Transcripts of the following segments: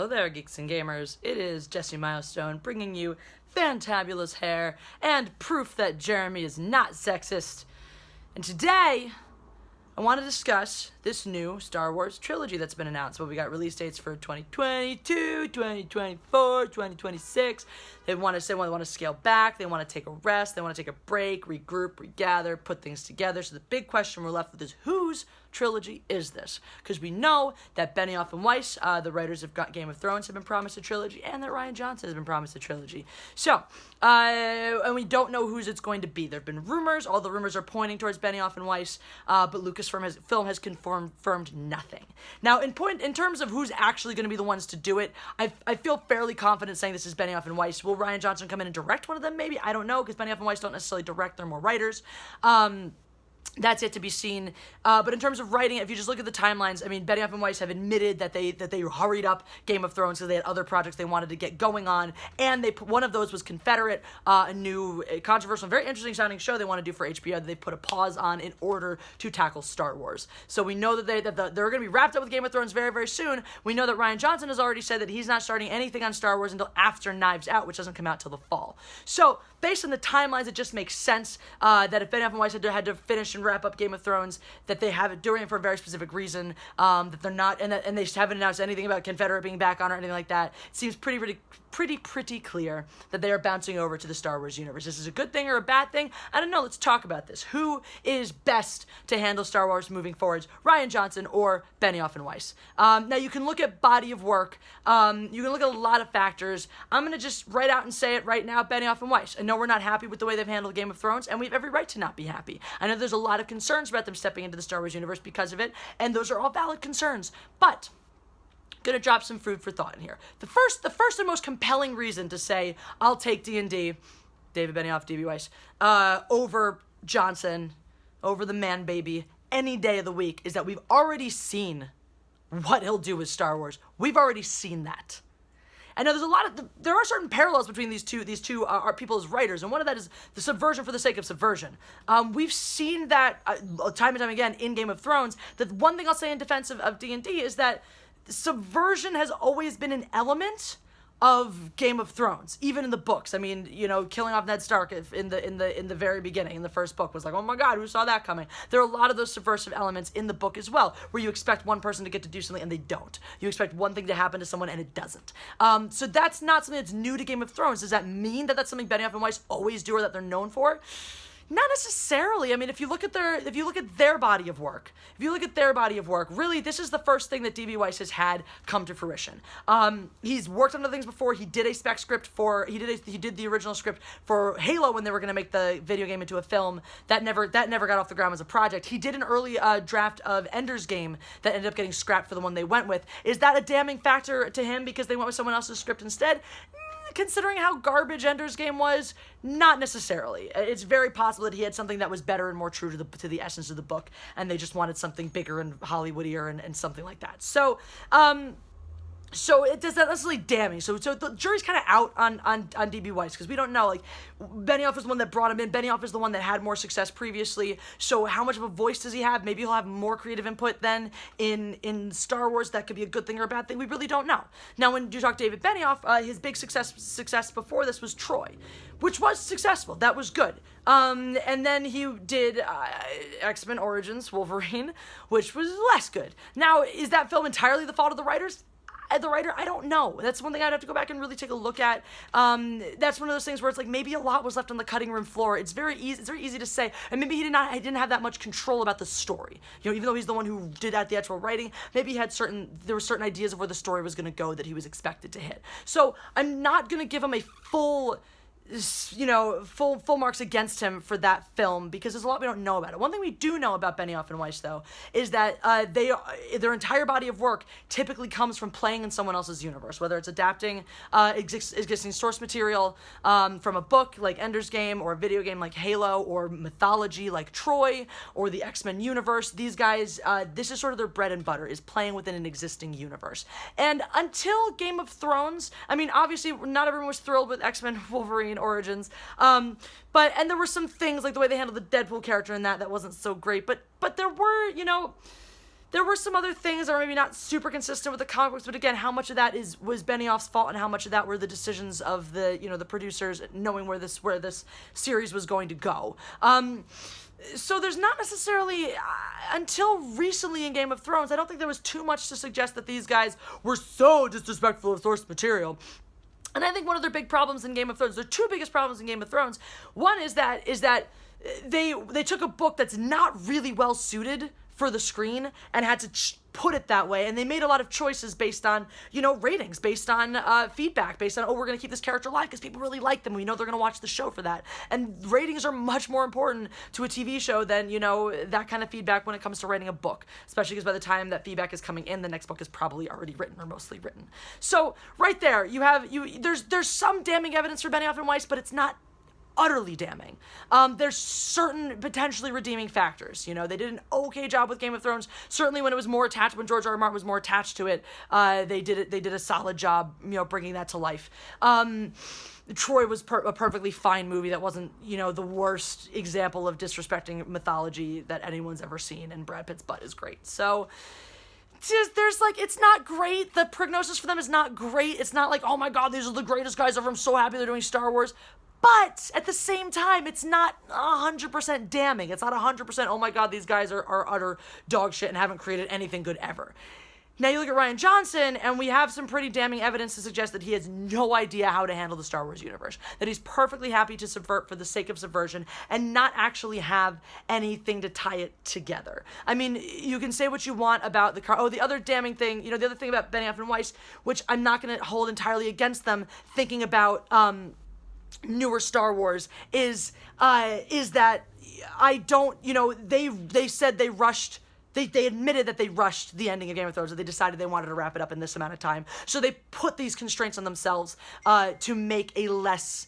Hello there, geeks and gamers. It is Jesse Milestone bringing you fantabulous hair and proof that Jeremy is not sexist. And today, I want to discuss this new Star Wars trilogy that's been announced. Well, we got release dates for 2022, 2024, 2026. They want to scale back. They want to take a rest. They want to take a break, regroup, regather, put things together. So the big question we're left with is whose trilogy is this? Because we know that Benioff and Weiss, the writers of Game of Thrones, have been promised a trilogy, and that Rian Johnson has been promised a trilogy. So, and we don't know whose it's going to be. There have been rumors. All the rumors are pointing towards Benioff and Weiss, but Lucasfilm has confirmed nothing. Now, in terms of who's actually going to be the ones to do it, I feel fairly confident saying this is Benioff and Weiss. Will Rian Johnson come in and direct one of them? Maybe. I don't know, because Benioff and Weiss don't necessarily direct. They're more writers. That's yet to be seen. But in terms of writing, if you just look at the timelines, I mean, Benioff and Weiss have admitted that they hurried up Game of Thrones because they had other projects they wanted to get going on, and one of those was Confederate, a new, controversial, very interesting sounding show they want to do for HBO that they put a pause on in order to tackle Star Wars. So we know that they're going to be wrapped up with Game of Thrones very, very soon. We know that Rian Johnson has already said that he's not starting anything on Star Wars until after Knives Out, which doesn't come out till the fall. So based on the timelines, it just makes sense that if Benioff and Weiss had to finish and wrap up Game of Thrones, that they have it doing it for a very specific reason, that they're not, and they haven't announced anything about Confederate being back on or anything like that. It seems pretty clear that they are bouncing over to the Star Wars universe. This is a good thing or a bad thing? I don't know. Let's talk about this. Who is best to handle Star Wars moving forwards? Rian Johnson or Benioff and Weiss? Now, you can look at body of work. You can look at a lot of factors. I'm going to just write out and say it right now, Benioff and Weiss. I know we're not happy with the way they've handled Game of Thrones, and we have every right to not be happy. I know there's a lot of concerns about them stepping into the Star Wars universe because of it, and those are all valid concerns. But gonna drop some food for thought in here. The first and most compelling reason to say I'll take D&D, David Benioff, D.B. Weiss, over Johnson, over the man baby, any day of the week, is that we've already seen what he'll do with Star Wars. We've already seen that. I know there are certain parallels between these two are people as writers, and one of that is the subversion for the sake of subversion. We've seen that time and time again in Game of Thrones. The one thing I'll say in defense of D&D is that subversion has always been an element of Game of Thrones, even in the books. I mean, killing off Ned Stark in the very beginning, in the first book, was like, oh my god, who saw that coming? There are a lot of those subversive elements in the book as well, where you expect one person to get to do something and they don't. You expect one thing to happen to someone and it doesn't. So that's not something that's new to Game of Thrones. Does that mean that that's something Benioff and Weiss always do or that they're known for? Not necessarily. I mean, if you look at their body of work, really, this is the first thing that D.B. Weiss has had come to fruition. He's worked on other things before. He did a spec script he did the original script for Halo when they were going to make the video game into a film. That never got off the ground as a project. He did an early draft of Ender's Game that ended up getting scrapped for the one they went with. Is that a damning factor to him because they went with someone else's script instead? Considering how garbage Ender's Game was, not necessarily. It's very possible that he had something that was better and more true to the essence of the book, and they just wanted something bigger and Hollywoodier and something like that. So it does not necessarily damning. So the jury's kind of out on D.B. Weiss because we don't know. Like, Benioff is the one that brought him in. Benioff is the one that had more success previously. So how much of a voice does he have? Maybe he'll have more creative input than in Star Wars. That could be a good thing or a bad thing. We really don't know. Now, when you talk David Benioff, his big success before this was Troy, which was successful. That was good. And then he did X-Men Origins Wolverine, which was less good. Now, is that film entirely the fault of the writers? The writer, I don't know. That's one thing I'd have to go back and really take a look at. That's one of those things where it's like maybe a lot was left on the cutting room floor. It's very easy to say, and maybe he didn't have that much control about the story. Even though he's the one who did the actual writing, maybe he had there were certain ideas of where the story was going to go that he was expected to hit. So I'm not going to give him a full marks against him for that film because there's a lot we don't know about it. One thing we do know about Benioff and Weiss, though, is that their entire body of work typically comes from playing in someone else's universe, whether it's adapting existing source material from a book like Ender's Game or a video game like Halo or mythology like Troy or the X-Men universe. These guys, this is sort of their bread and butter, is playing within an existing universe. And until Game of Thrones, I mean, obviously not everyone was thrilled with X-Men Wolverine Origins, and there were some things like the way they handled the Deadpool character in that wasn't so great, but there were There were some other things that were maybe not super consistent with the comic books, but again, how much of that was Benioff's fault, and how much of that were the decisions of the the producers knowing where this series was going to go. So there's not necessarily, until recently in Game of Thrones, I don't think there was too much to suggest that these guys were so disrespectful of source material. And I think one of their big problems in Game of Thrones, their two biggest problems in Game of Thrones, one is that they took a book that's not really well suited for the screen and had to put it that way, and they made a lot of choices based on ratings, based on feedback, based on, we're going to keep this character alive because people really like them, we know they're going to watch the show for that. And ratings are much more important to a TV show than that kind of feedback when it comes to writing a book, especially because by the time that feedback is coming in, the next book is probably already written or mostly written. So right there there's some damning evidence for Benioff and Weiss, but it's not utterly damning. There's certain potentially redeeming factors. They did an okay job with Game of Thrones. Certainly when it was more attached, when George R. R. Martin was more attached to it, they did a solid job, bringing that to life. Troy was a perfectly fine movie that wasn't, the worst example of disrespecting mythology that anyone's ever seen, and Brad Pitt's butt is great. So it's not great. The prognosis for them is not great. It's not like, oh my God, these are the greatest guys ever, I'm so happy they're doing Star Wars. But at the same time, it's not 100% damning. It's not 100%, oh my God, these guys are utter dog shit and haven't created anything good ever. Now you look at Rian Johnson, and we have some pretty damning evidence to suggest that he has no idea how to handle the Star Wars universe. That he's perfectly happy to subvert for the sake of subversion and not actually have anything to tie it together. I mean, you can say what you want about the other damning thing, the other thing about Benioff and Weiss, which I'm not going to hold entirely against them, thinking about newer Star Wars, is that I don't, they said they rushed. They admitted that they rushed the ending of Game of Thrones, that they decided they wanted to wrap it up in this amount of time. So they put these constraints on themselves to make a less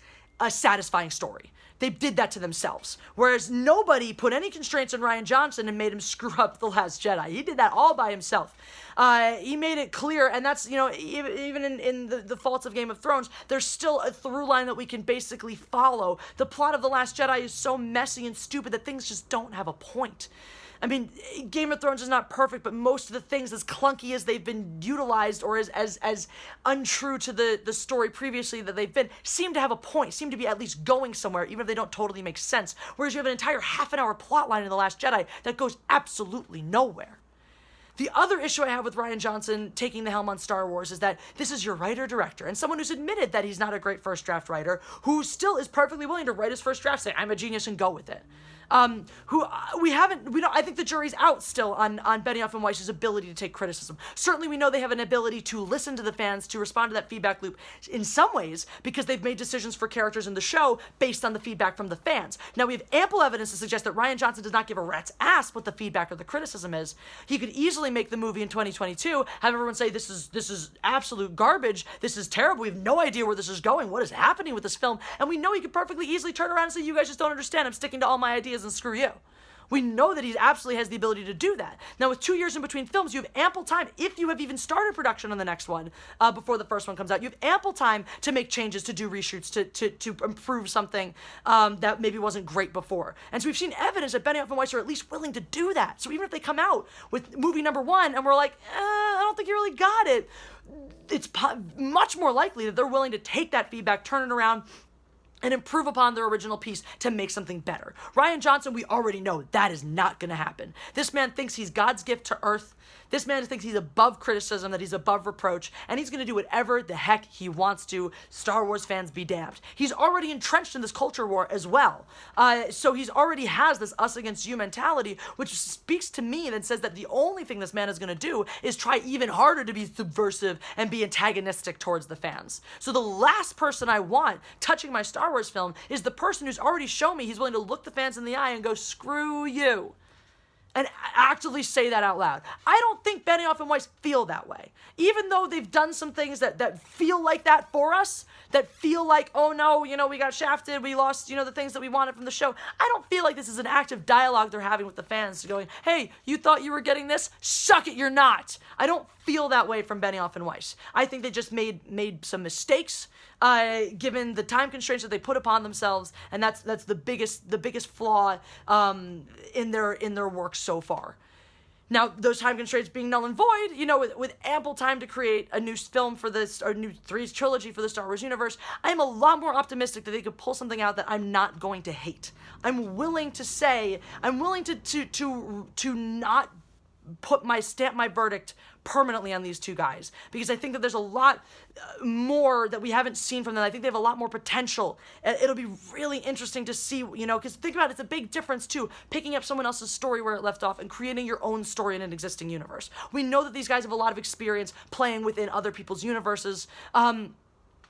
satisfying story. They did that to themselves. Whereas nobody put any constraints on Rian Johnson and made him screw up The Last Jedi. He did that all by himself. He made it clear, and that's, even in the faults of Game of Thrones, there's still a through line that we can basically follow. The plot of The Last Jedi is so messy and stupid that things just don't have a point. I mean, Game of Thrones is not perfect, but most of the things, as clunky as they've been utilized, or as untrue to the story previously that they've been, seem to have a point, seem to be at least going somewhere, even if they don't totally make sense. Whereas you have an entire half-an-hour plot line in The Last Jedi that goes absolutely nowhere. The other issue I have with Rian Johnson taking the helm on Star Wars is that this is your writer-director, and someone who's admitted that he's not a great first-draft writer, who still is perfectly willing to write his first draft, say, I'm a genius, and go with it. I think the jury's out still on Benioff and Weiss's ability to take criticism. Certainly we know they have an ability to listen to the fans, to respond to that feedback loop in some ways, because they've made decisions for characters in the show based on the feedback from the fans. Now we have ample evidence to suggest that Rian Johnson does not give a rat's ass what the feedback or the criticism is. He could easily make the movie in 2022, have everyone say, this is absolute garbage, this is terrible, we have no idea where this is going, what is happening with this film, and we know he could perfectly easily turn around and say, you guys just don't understand, I'm sticking to all my ideas and screw you. We know that he absolutely has the ability to do that. Now, with 2 years in between films, you have ample time, if you have even started production on the next one before the first one comes out, you have ample time to make changes, to do reshoots, to improve something that maybe wasn't great before. And so we've seen evidence that Benioff and Weiss are at least willing to do that. So even if they come out with movie number 1 and we're like, I don't think you really got it, it's much more likely that they're willing to take that feedback, turn it around, and improve upon their original piece to make something better. Rian Johnson, we already know that is not going to happen. This man thinks he's God's gift to Earth. This man thinks he's above criticism, that he's above reproach, and he's going to do whatever the heck he wants to. Star Wars fans be damned. He's already entrenched in this culture war as well. So he's already has this us against you mentality, which speaks to me and says that the only thing this man is going to do is try even harder to be subversive and be antagonistic towards the fans. So the last person I want touching my Star Wars film is the person who's already shown me he's willing to look the fans in the eye and go, screw you. And actively say that out loud. I don't think Benioff and Weiss feel that way. Even though they've done some things that feel like that for us, that feel like, oh no, we got shafted, we lost, the things that we wanted from the show. I don't feel like this is an active dialogue they're having with the fans, going, hey, you thought you were getting this? Suck it, you're not. I don't feel that way from Benioff and Weiss. I think they just made some mistakes, given the time constraints that they put upon themselves, and that's the biggest flaw in their work so far. Now, those time constraints being null and void, with ample time to create a new film for this, or new trilogy for the Star Wars universe, I am a lot more optimistic that they could pull something out that I'm not going to hate. I'm willing to not stamp my verdict permanently on these two guys, because I think that there's a lot more that we haven't seen from them. I think they have a lot more potential. It'll be really interesting to see, because think about it, it's a big difference too, picking up someone else's story where it left off and creating your own story in an existing universe. We know that these guys have a lot of experience playing within other people's universes.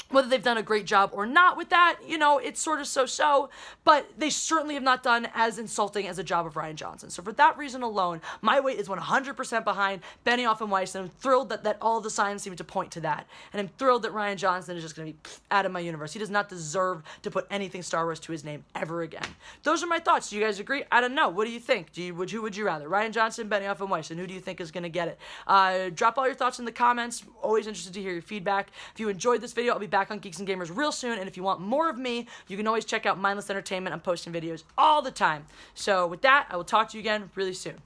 Whether they've done a great job or not with that, it's sort of so-so, but they certainly have not done as insulting as a job of Rian Johnson. So for that reason alone, my weight is 100% behind Benioff and Weiss, and I'm thrilled that all of the signs seem to point to that. And I'm thrilled that Rian Johnson is just going to be out of my universe. He does not deserve to put anything Star Wars to his name ever again. Those are my thoughts. Do you guys agree? I don't know. What do you think? Who would you rather? Rian Johnson, Benioff, and Weiss, and who do you think is going to get it? Drop all your thoughts in the comments. Always interested to hear your feedback. If you enjoyed this video, I'll be back on Geeks and Gamers real soon, and if you want more of me, you can always check out Mindless Entertainment. I'm posting videos all the time. So with that, I will talk to you again really soon.